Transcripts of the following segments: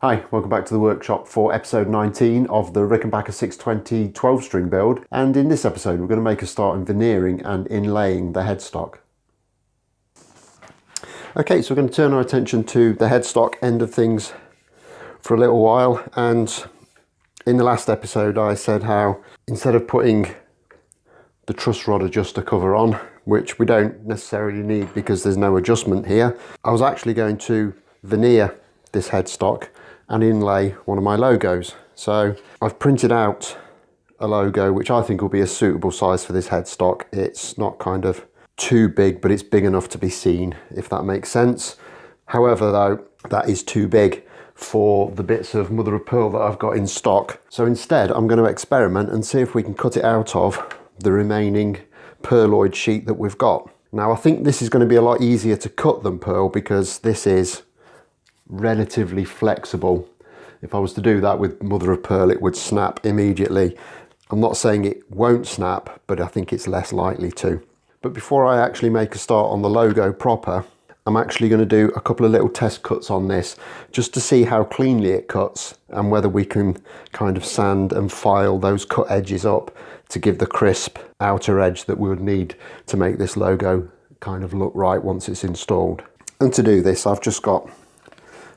Hi, welcome back to the workshop for episode 19 of the Rickenbacker 620 12-string build, and in this episode we're going to make a start in veneering and inlaying the headstock. Okay, so we're going to turn our attention to the headstock end of things for a little while, and in the last episode I said how instead of putting the truss rod adjuster cover on, which we don't necessarily need because there's no adjustment here, I was actually going to veneer this headstock and inlay one of my logos. So I've printed out a logo which I think will be a suitable size for this headstock. It's not kind of too big, but it's big enough to be seen, if that makes sense. However though, that is too big for the bits of mother of pearl that I've got in stock. So instead I'm going to experiment and see if we can cut it out of the remaining pearloid sheet that we've got. Now I think this is going to be a lot easier to cut than pearl because this is relatively flexible. If I was to do that with mother of pearl, it would snap immediately. I'm not saying it won't snap, but I think it's less likely to. But before I actually make a start on the logo proper, I'm actually going to do a couple of little test cuts on this just to see how cleanly it cuts and whether we can kind of sand and file those cut edges up to give the crisp outer edge that we would need to make this logo kind of look right once it's installed. And to do this, I've just got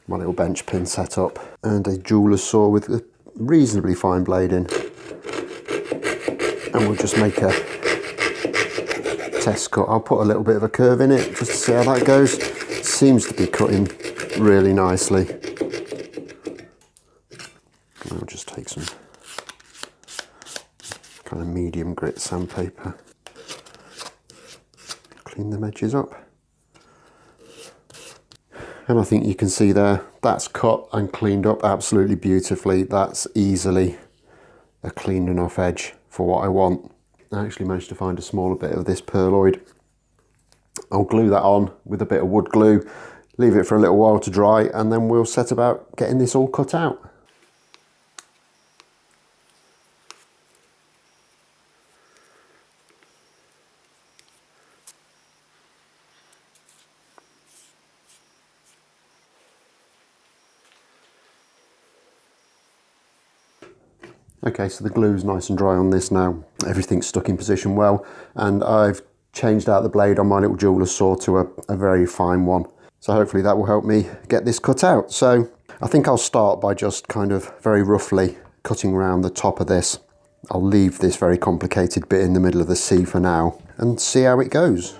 my little bench pin set up and a jeweler's saw with a reasonably fine blade in, and we'll just make a test cut. I'll put a little bit of a curve in it just to see how that goes. It seems to be cutting really nicely. I'll just take some kind of medium grit sandpaper, clean the edges up. And I think you can see there, that's cut and cleaned up absolutely beautifully. That's easily a clean enough edge for what I want. I actually managed to find a smaller bit of this pearloid. I'll glue that on with a bit of wood glue, leave it for a little while to dry, and then we'll set about getting this all cut out. Okay, so the glue's nice and dry on this now. Everything's stuck in position well, and I've changed out the blade on my little jeweler's saw to a very fine one. So hopefully that will help me get this cut out. So I think I'll start by just kind of very roughly cutting around the top of this. I'll leave this very complicated bit in the middle of the C for now and see how it goes.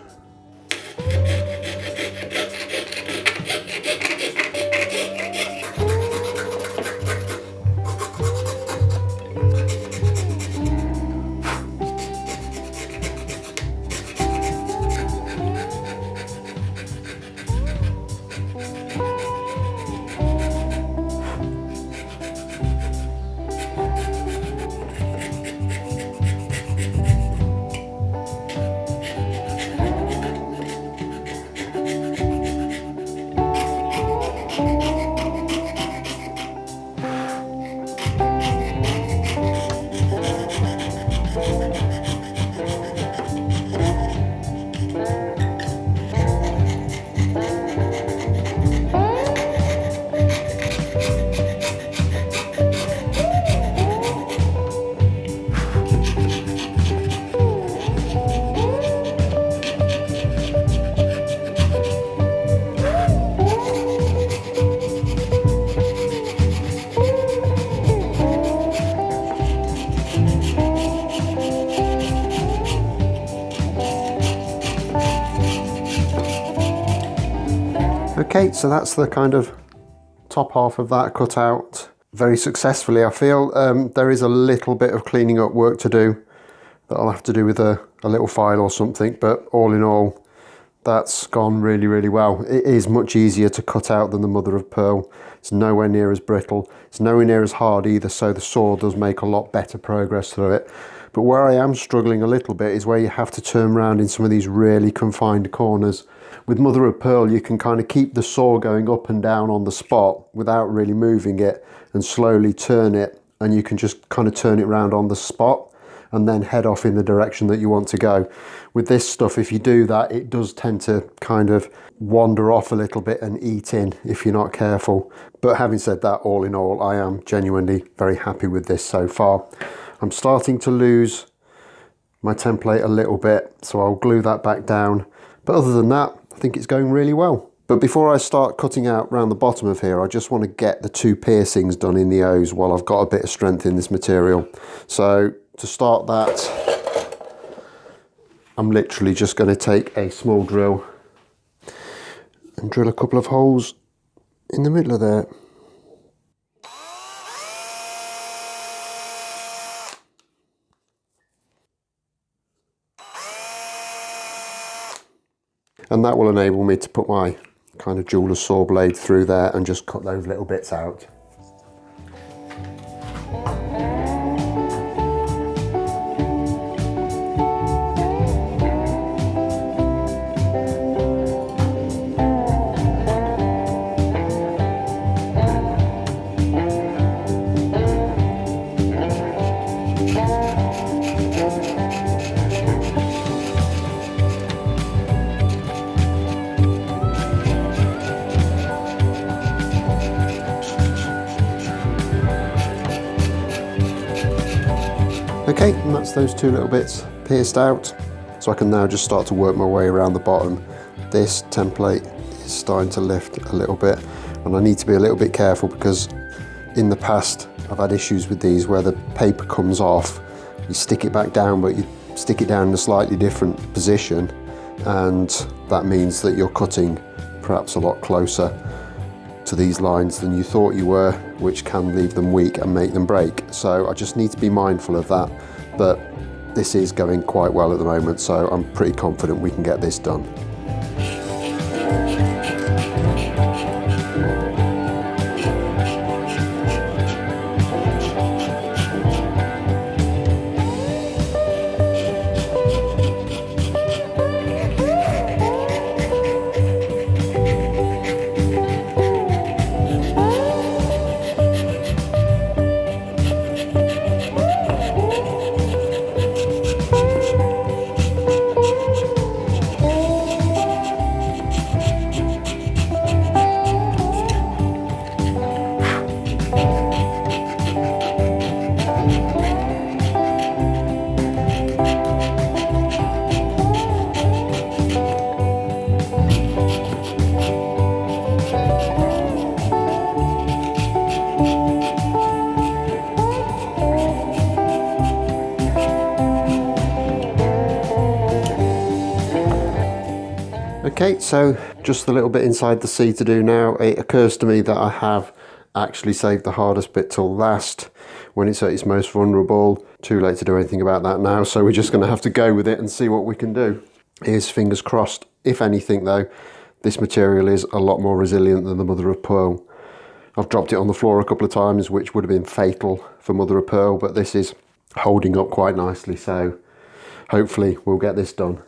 Okay, so that's the kind of top half of that cut out very successfully, I feel. There is a little bit of cleaning up work to do that I'll have to do with a little file or something, but all in all, that's gone really, really well. It is much easier to cut out than the mother of pearl. It's nowhere near as brittle. It's nowhere near as hard either, so the saw does make a lot better progress through it. But where I am struggling a little bit is where you have to turn around in some of these really confined corners. With mother of pearl, you can kind of keep the saw going up and down on the spot without really moving it and slowly turn it, and you can just kind of turn it around on the spot. and then head off in the direction that you want to go. With this stuff, if you do that, it does tend to kind of wander off a little bit and eat in if you're not careful. But having said that, all in all, I am genuinely very happy with this so far. I'm starting to lose my template a little bit, so I'll glue that back down. But other than that, I think it's going really well. But before I start cutting out around the bottom of here, I just want to get the 2 piercings done in the O's while I've got a bit of strength in this material. So to start that, I'm literally just going to take a small drill and drill a couple of holes in the middle of there. And that will enable me to put my kind of jeweler's saw blade through there and just cut those little bits out. Okay, and that's those 2 little bits pierced out. So I can now just start to work my way around the bottom. This template is starting to lift a little bit, and I need to be a little bit careful because in the past I've had issues with these where the paper comes off, you stick it back down, but you stick it down in a slightly different position, and that means that you're cutting perhaps a lot closer to these lines than you thought you were, which can leave them weak and make them break. So I just need to be mindful of that, but this is going quite well at the moment, so I'm pretty confident we can get this done. Okay, so just a little bit inside the C to do now. It occurs to me that I have actually saved the hardest bit till last, when it's at its most vulnerable. Too late to do anything about that now, so we're just going to have to go with it and see what we can do. Here's fingers crossed. If anything though, this material is a lot more resilient than the mother of pearl. I've dropped it on the floor a couple of times, which would have been fatal for mother of pearl, but this is holding up quite nicely, so hopefully we'll get this done.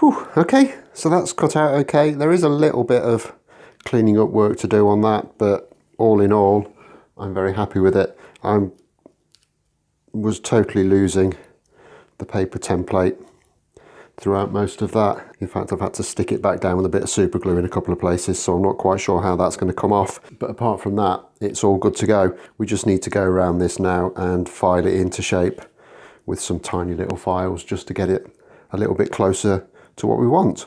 Whew, okay, so that's cut out okay. There is a little bit of cleaning up work to do on that, but all in all, I'm very happy with it. I was totally losing the paper template throughout most of that. In fact, I've had to stick it back down with a bit of super glue in a couple of places, so I'm not quite sure how that's going to come off. But apart from that, it's all good to go. We just need to go around this now and file it into shape with some tiny little files just to get it a little bit closer to what we want.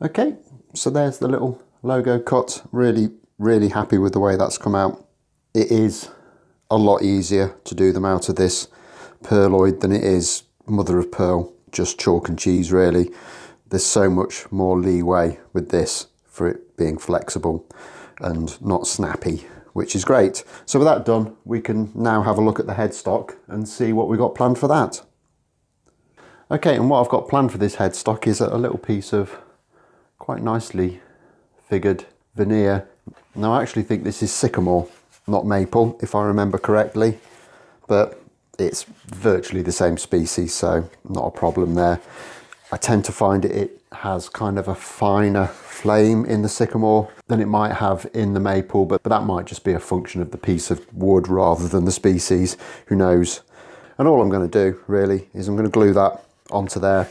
Okay, so there's the little logo cut. Really happy with the way that's come out. It is a lot easier to do them out of this pearloid than it is mother of pearl, just chalk and cheese really. There's so much more leeway with this for it being flexible and not snappy, which is great. So with that done, we can now have a look at the headstock and see what we got planned for that. Okay, and what I've got planned for this headstock is a little piece of quite nicely figured veneer. Now I actually think this is sycamore, not maple, if I remember correctly, but it's virtually the same species, so not a problem there. I tend to find it has kind of a finer flame in the sycamore than it might have in the maple, but that might just be a function of the piece of wood rather than the species, who knows. And all I'm going to do really is I'm going to glue that onto there,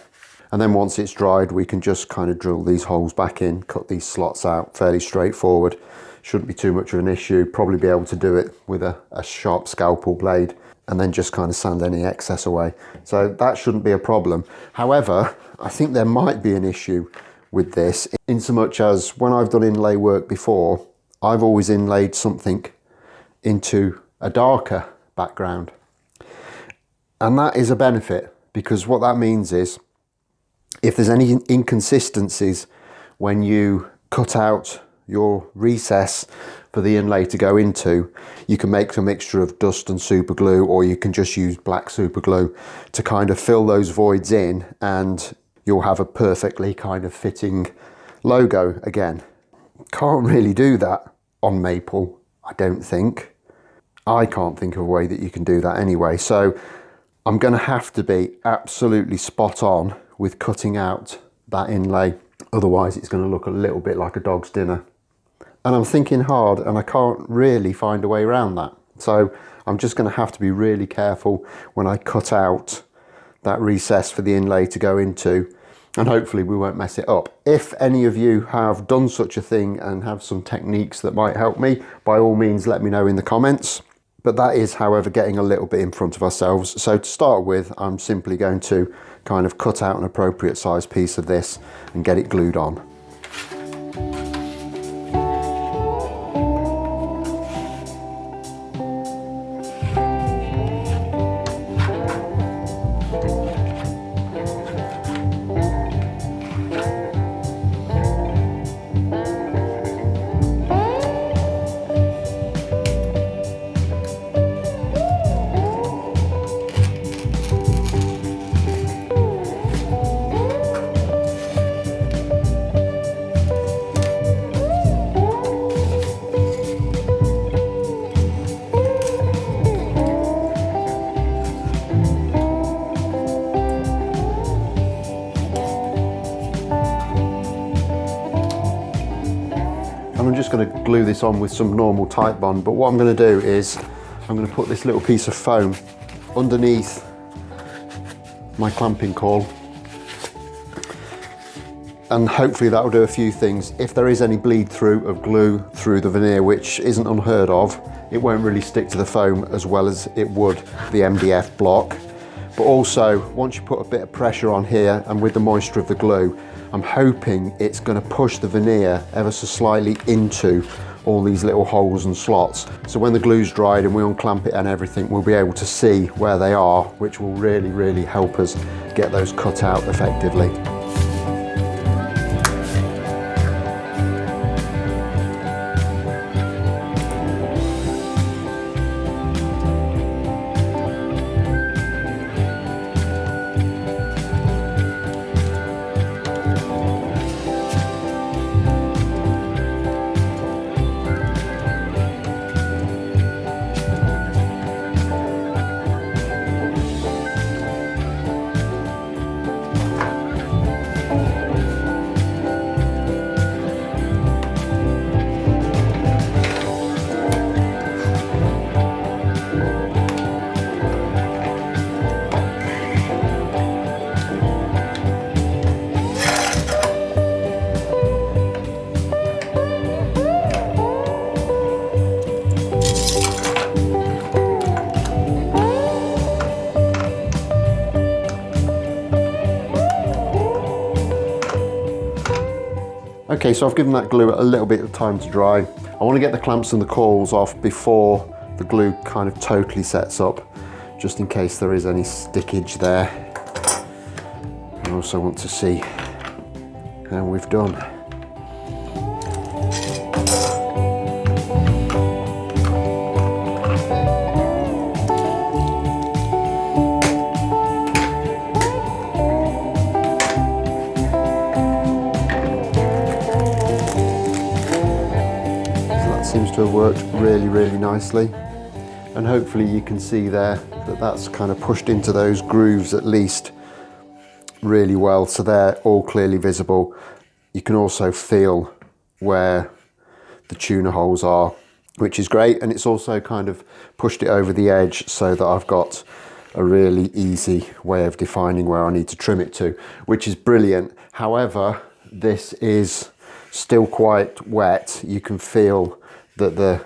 and then once it's dried we can just kind of drill these holes back in, cut these slots out, fairly straightforward. Shouldn't be too much of an issue, probably be able to do it with a sharp scalpel blade and then just kind of sand any excess away. So that shouldn't be a problem. However, I think there might be an issue with this, in so much as when I've done inlay work before, I've always inlaid something into a darker background. And that is a benefit, because what that means is if there's any inconsistencies when you cut out your recess for the inlay to go into, you can make a mixture of dust and super glue, or you can just use black super glue to kind of fill those voids in, and you'll have a perfectly kind of fitting logo again. Can't really do that on maple, I don't think. I can't think of a way that you can do that anyway, so I'm going to have to be absolutely spot on with cutting out that inlay, otherwise it's going to look a little bit like a dog's dinner. And I'm thinking hard and I can't really find a way around that. So I'm just going to have to be really careful when I cut out that recess for the inlay to go into, and hopefully we won't mess it up. If any of you have done such a thing and have some techniques that might help me, by all means let me know in the comments. But that is, however, getting a little bit in front of ourselves. So to start with, I'm simply going to kind of cut out an appropriate size piece of this and get it glued on. And I'm just going to glue this on with some normal tight bond, but what I'm going to do is I'm going to put this little piece of foam underneath my clamping caul, and hopefully that will do a few things. If there is any bleed through of glue through the veneer, which isn't unheard of, it won't really stick to the foam as well as it would the MDF block. But also, once you put a bit of pressure on here and with the moisture of the glue, I'm hoping it's going to push the veneer ever so slightly into all these little holes and slots. So when the glue's dried and we unclamp it and everything, we'll be able to see where they are, which will really help us get those cut out effectively. Okay, so I've given that glue a little bit of time to dry. I want to get the clamps and the coils off before the glue kind of totally sets up, just in case there is any stickage there. I also want to see how we've done. Seems to have worked really nicely, and hopefully you can see there that that's kind of pushed into those grooves at least really well, so they're all clearly visible. You can also feel where the tuner holes are, which is great, and it's also kind of pushed it over the edge so that I've got a really easy way of defining where I need to trim it to, which is brilliant. However, this is still quite wet. You can feel that the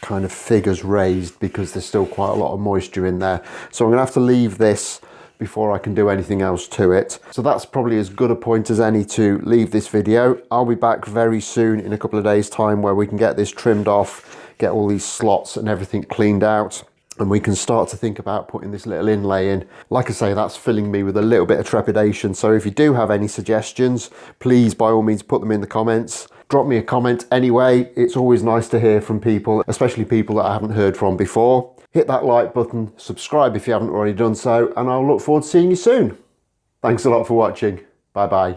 kind of figure's raised because there's still quite a lot of moisture in there. So I'm gonna have to leave this before I can do anything else to it. So that's probably as good a point as any to leave this video. I'll be back very soon in a couple of days time where we can get this trimmed off, get all these slots and everything cleaned out, and we can start to think about putting this little inlay in. Like I say, that's filling me with a little bit of trepidation. So if you do have any suggestions, please by all means put them in the comments. Drop me a comment anyway. It's always nice to hear from people, especially people that I haven't heard from before. Hit that like button, subscribe if you haven't already done so, and I'll look forward to seeing you soon. Thanks a lot for watching. Bye bye.